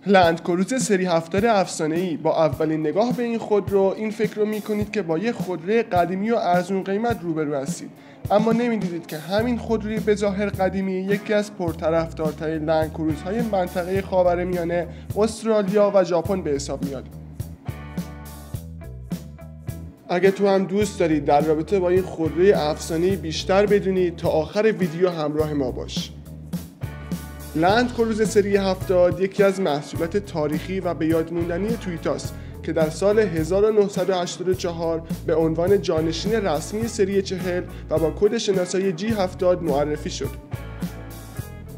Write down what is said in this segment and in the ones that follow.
لندکروزر سری 70 افسانه‌ای با اولین نگاه به این خودرو این فکر رو میکنید که با یه خودروی قدیمی و ارزون قیمت روبرو هستید، اما نمیدونید که همین خودروی به ظاهر قدیمی یکی از پرطرفدارترین لندکروزهای منطقه خاورمیانه، استرالیا و ژاپن به حساب میاد. اگه تو هم دوست دارید در رابطه با این خودروی افسانه‌ای بیشتر بدونید، تا آخر ویدیو همراه ما باش. لندکروزر سری 70 یکی از محصولات تاریخی و به یاد موندنی تویوتاست که در سال 1984 به عنوان جانشین رسمی سری 40 و با کد شناسایی G70 معرفی شد.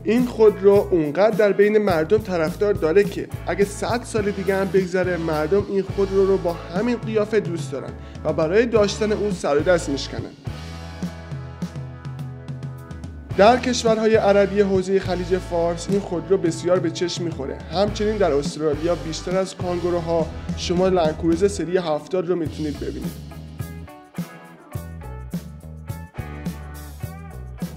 این خودرو اونقدر در بین مردم طرفدار داره که اگه 100 سال دیگه هم بگذره، مردم این خودرو رو با همین قیافه دوست دارن و برای داشتن اون سر و دست میشکنن. در کشورهای عربی حوزه خلیج فارس این خودرو بسیار به چشم میخوره. همچنین در استرالیا بیشتر از کانگوروها شما لندکروزر سری 70 رو میتونید ببینید.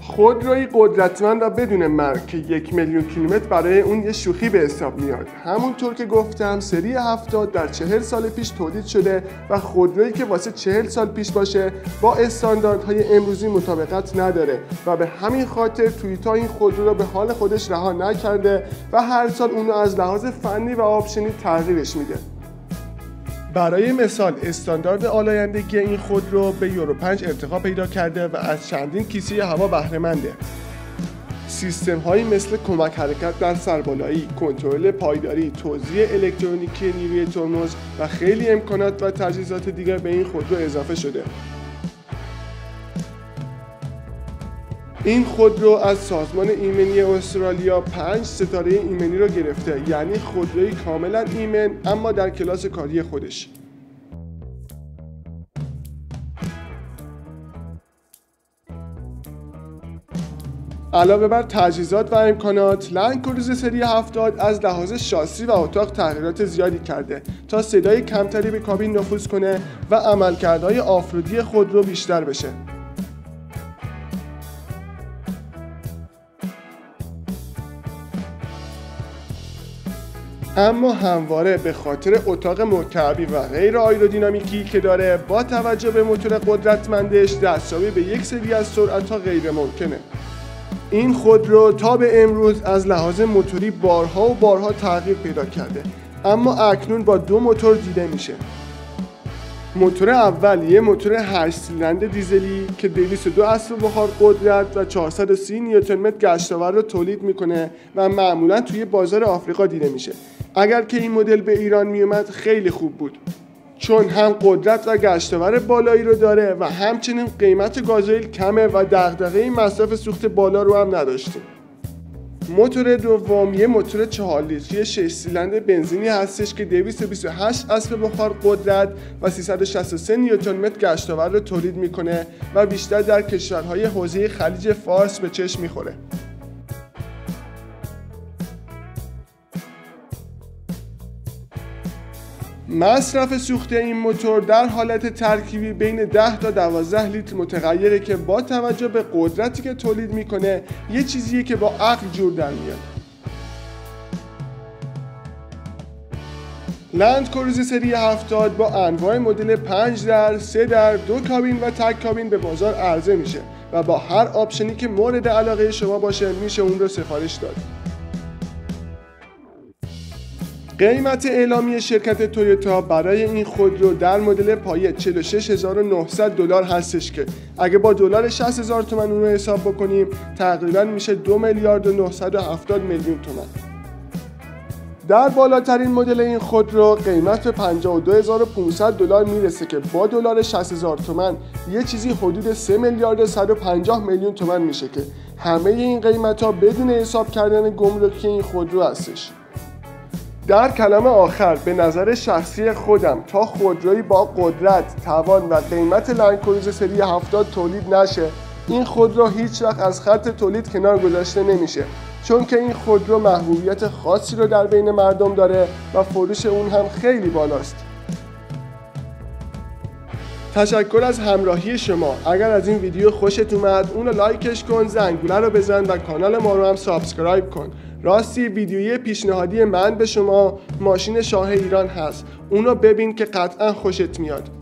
خودروی قدرتمند و بدون مرگ که 1,000,000 کیلومتر برای اون یه شوخی به حساب میاد. همونطور که گفتم سری 70 در 40 سال پیش تولید شده و خودرویی که واسه 40 سال پیش باشه با استانداردهای امروزی مطابقت نداره و به همین خاطر تویوتا این خودرو رو به حال خودش رها نکرده و هر سال اونو از لحاظ فنی و آپشنی تغییرش میده. برای مثال استاندارد آلایندگی این خودرو به یورو 5 ارتقا پیدا کرده و از چندین کیسه هوا بهره منده. سیستم هایی مثل کمک حرکت در سربالایی، کنترل پایداری، توزیع الکترونیکی نیروی ترمز و خیلی امکانات و تجهیزات دیگر به این خودرو اضافه شده. این خودرو از سازمان ایمنی استرالیا 5 ستاره ایمنی رو گرفته، یعنی خودروی کاملا ایمن اما در کلاس کاری خودش. علاوه بر تجهیزات و امکانات، لندکروزر سری 70 از لحاظ شاسی و اتاق تغییرات زیادی کرده تا صدای کمتری به کابین نفوذ کنه و عملکردهای آفرودی خودرو بیشتر بشه. اما همواره به خاطر اتاق مرکبی و غیر آیرودینامیکی که داره، با توجه به موتور قدرتمندش دستیابی به یک سری از سرعت‌ها غیر ممکنه. این خودرو تا به امروز از لحاظ موتوری بارها و بارها تغییر پیدا کرده، اما اکنون با 2 موتور دیده میشه. موتور اول یه موتور 8 سیلندر دیزلی که 202 اسب بخار قدرت و 430 نیوتن متر گشتاور رو تولید میکنه و معمولا توی بازار آفریقا دیده میشه. اگر که این مدل به ایران میومد خیلی خوب بود، چون هم قدرت و گشتاور بالایی رو داره و همچنین قیمت گازوئیل کمه و دغدغه مصرف سوخت بالا رو هم نداشتیم. موتور دوم یه موتور 4 لیتری 6 سیلندر بنزینی هستش که 228 اسب بخار قدرت و 363 نیوتن متر گشتاور رو تولید میکنه و بیشتر در کشورهای حوزه خلیج فارس به چشم میخوره. مصرف سوخت این موتور در حالت ترکیبی بین 10 تا 12 لیتر متغیره که با توجه به قدرتی که تولید میکنه یه چیزیه که با عقل جور در میاد. لندکروزر سری 70 با انواع مدل 5 در، 3 در، 2 کابین و تک کابین به بازار عرضه میشه و با هر آپشنی که مورد علاقه شما باشه میشه اون رو سفارش داد. قیمت اعلامی شرکت تویوتا برای این خودرو در مدل پایه $46,900 هستش که اگه با دلار 60,000 تومان اون رو حساب بکنیم تقریبا میشه 2,970,000,000 تومان. در بالاترین مدل این خودرو قیمت به $52,500 میرسه که با دلار 60,000 تومان یه چیزی حدود 3,150,000,000 تومان میشه که همه این قیمت ها بدون حساب کردن گمرکی این خودرو هستش. در کلام آخر به نظر شخصی خودم تا خودرویی با قدرت، توان و قیمت لندکروزر سری 70 تولید نشه، این خودرو هیچ وقت از خط تولید کنار گذاشته نمیشه، چون که این خودرو محبوبیت خاصی رو در بین مردم داره و فروش اون هم خیلی بالاست. تشکر از همراهی شما. اگر از این ویدیو خوشت اومد اون رو لایکش کن، زنگوله رو بزن و کانال ما رو هم سابسکرایب کن. راستی ویدیوی پیشنهادی من به شما ماشین شاه ایران هست، اونو ببین که قطعا خوشت میاد.